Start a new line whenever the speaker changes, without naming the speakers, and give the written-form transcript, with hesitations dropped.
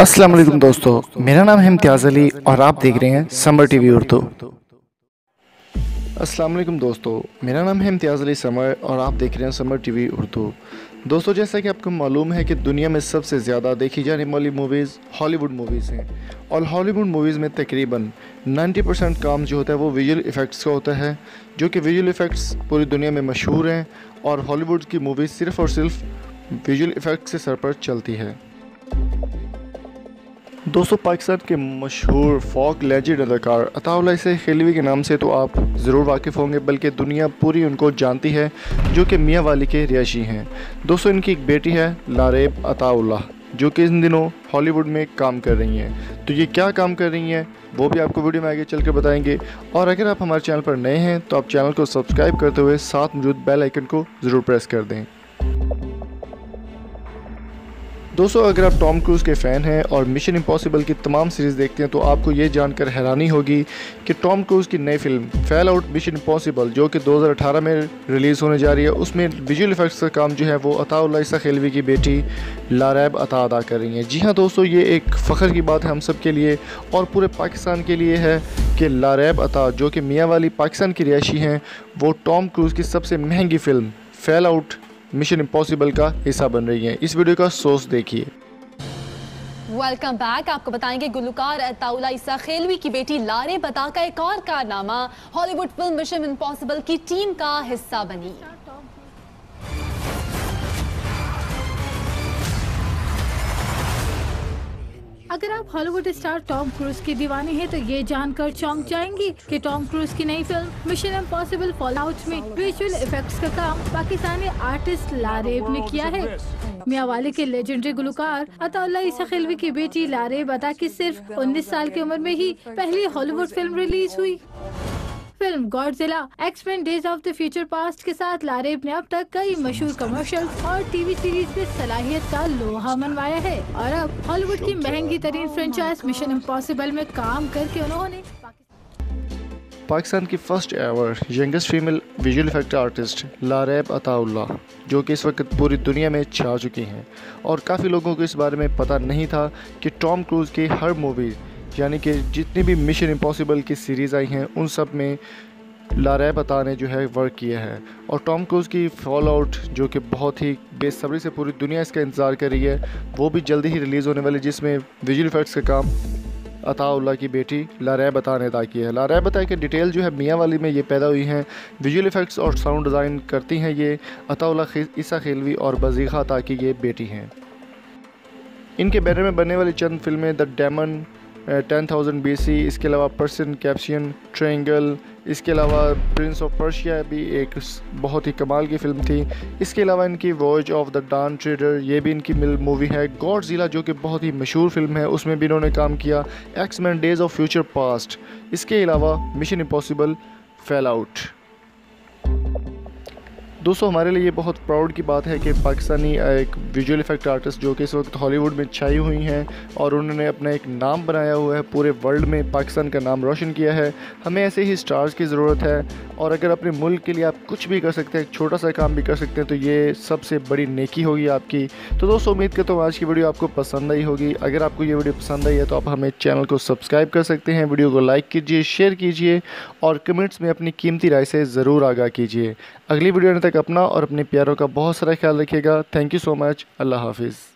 अस्सलाम वालेकुम दोस्तों, मेरा नाम है इम्तियाज़ अली और आप देख रहे हैं समर टीवी उर्दू। अस्सलाम वालेकुम दोस्तों, मेरा नाम है इम्तियाज़ अली समर और आप देख रहे हैं समर टीवी उर्दू। दोस्तों, जैसा कि आपको मालूम है कि दुनिया में सबसे ज़्यादा देखी जाने वाली मूवीज़ हॉलीवुड मूवीज़ हैं और हॉलीवुड मूवीज़ में तकरीबन 90% काम जो होता है वो विजुअल इफ़ेक्ट्स का होता है, जो कि विजुअल इफ़ेक्ट्स पूरी दुनिया में मशहूर हैं और हॉलीवुड की मूवीज़ सिर्फ़ और सिर्फ विजुअल इफ़ेक्ट्स से सर पर चलती है। दोस्तों, पाकिस्तान के मशहूर फोक लेजेंड अदाकार अताउल्लाह इसा खिलवी के नाम से तो आप ज़रूर वाकिफ़ होंगे, बल्कि दुनिया पूरी उनको जानती है, जो कि मियाँ वाली के रिहायशी हैं। दोस्तों, इनकी एक बेटी है लारेब अताउल्लाह, जो कि इन दिनों हॉलीवुड में काम कर रही हैं। तो ये क्या काम कर रही हैं वो भी आपको वीडियो में आगे चल कर बताएंगे। और अगर आप हमारे चैनल पर नए हैं तो आप चैनल को सब्सक्राइब करते हुए साथ मौजूद बेल आइकन को ज़रूर प्रेस कर दें। दोस्तों, अगर आप टॉम क्रूज़ के फ़ैन हैं और मिशन इम्पॉसिबल की तमाम सीरीज़ देखते हैं तो आपको ये जानकर हैरानी होगी कि टॉम क्रूज़ की नई फिल्म फैल आउट मिशन इम्पॉसिबल, जो कि 2018 में रिलीज़ होने जा रही है, उसमें विजुअल इफ़ेक्ट्स का काम जो है वो अताउल्लाह इसा खिलवी की बेटी लारेब अदा कर रही हैं। जी हाँ दोस्तों, ये एक फ़ख्र की बात है हम सब के लिए और पूरे पाकिस्तान के लिए है कि लारेब अता, जो कि मियाँ वाली पाकिस्तान की रिहायशी हैं, वो टॉम क्रूज़ की सबसे महंगी फ़िल्म फैल आउट मिशन इम्पॉसिबल का हिस्सा बन रही हैं। इस वीडियो का सोर्स देखिए।
Welcome back. आपको बताएंगे गुलकार अताउल्लाह इसा खिलवी की बेटी लारेब अता का एक और कारनामा हॉलीवुड फिल्म मिशन इम्पॉसिबल की टीम का हिस्सा बनी।
अगर आप हॉलीवुड स्टार टॉम क्रूज के दीवाने हैं तो ये जानकर चौंक जाएंगी कि टॉम क्रूज की नई film mission impossible fall out में विजुअल इफेक्ट्स का काम पाकिस्तानी आर्टिस्ट लारेब ने किया है। मियाँ वाली के लेजेंडरी गुलकार अताउल्लाह इसा खिलवी की बेटी लारेब अता की सिर्फ 19 साल की उम्र में ही पहली हॉलीवुड फिल्म रिलीज हुई। Film Godzilla X Men days of the future past के साथ लारेब ने अब तक कई मशहूर कमर्शियल और टीवी सीरीज में सलाहियत का लोहा मनवाया है और अब हॉलीवुड की महंगी तरीन फ्रेंचाइज मिशन इम्पॉसिबल में काम करके उन्होंने
पाकिस्तान की first ever youngest female visual effect artist Laraib Ataullah, जो कि इस वक्त पूरी दुनिया में छा चुकी हैं और काफ़ी लोगों को इस बारे में पता नहीं था कि टॉम क्रूज़ की हर मूवी, यानी कि जितनी भी मिशन इम्पॉसिबल की सीरीज़ आई हैं उन सब में लारेब अता ने जो है वर्क किया है। और टॉम क्रूज़ की फॉल आउट, जो कि बहुत ही बेसब्री से पूरी दुनिया इसका इंतज़ार कर रही है, वो भी जल्दी ही रिलीज़ होने वाली, जिसमें विजुअल इफेक्ट्स का काम अताउल्लाह की बेटी लारेब अता ने अदा किया है। लारेब अता की डिटेल जो है मियाँ वाली में ये पैदा हुई हैं। विजुअल इफेक्ट्स और साउंड डिज़ाइन करती हैं ये अताउल्लाह इसा खिलवी और बज़ीखा अता की ये बेटी हैं। इनके बैनर में बनने वाली चंद फिल्में द डेमन 10,000 BC, इसके अलावा पर्सन कैप्शन ट्रायंगल, इसके अलावा प्रिंस ऑफ पर्शिया भी एक बहुत ही कमाल की फ़िल्म थी। इसके अलावा इनकी Voyage of the Dawn Treader, ये भी इनकी मूवी है। गॉडजिला, जो कि बहुत ही मशहूर फिल्म है, उसमें भी इन्होंने काम किया। X Men days of future past, इसके अलावा मिशन इम्पॉसिबल फैल आउट। दोस्तों, हमारे लिए ये बहुत प्राउड की बात है कि पाकिस्तानी एक विजुअल इफ़ेक्ट आर्टिस्ट जो कि इस वक्त हॉलीवुड में छाई हुई हैं और उन्होंने अपना एक नाम बनाया हुआ है, पूरे वर्ल्ड में पाकिस्तान का नाम रोशन किया है। हमें ऐसे ही स्टार्स की ज़रूरत है और अगर अपने मुल्क के लिए आप कुछ भी कर सकते हैं, एक छोटा सा काम भी कर सकते हैं, तो ये सबसे बड़ी नेकी होगी आपकी। तो दोस्तों, उम्मीद करता हूँ आज की वीडियो आपको पसंद आई होगी। अगर आपको ये वीडियो पसंद आई है तो आप हमें चैनल को सब्सक्राइब कर सकते हैं, वीडियो को लाइक कीजिए, शेयर कीजिए और कमेंट्स में अपनी कीमती राय से ज़रूर आगाह कीजिए। अगली वीडियो आने तक अपना और अपने प्यारों का बहुत सारा ख्याल रखिएगा। Thank you so much. अल्लाह हाफिज़।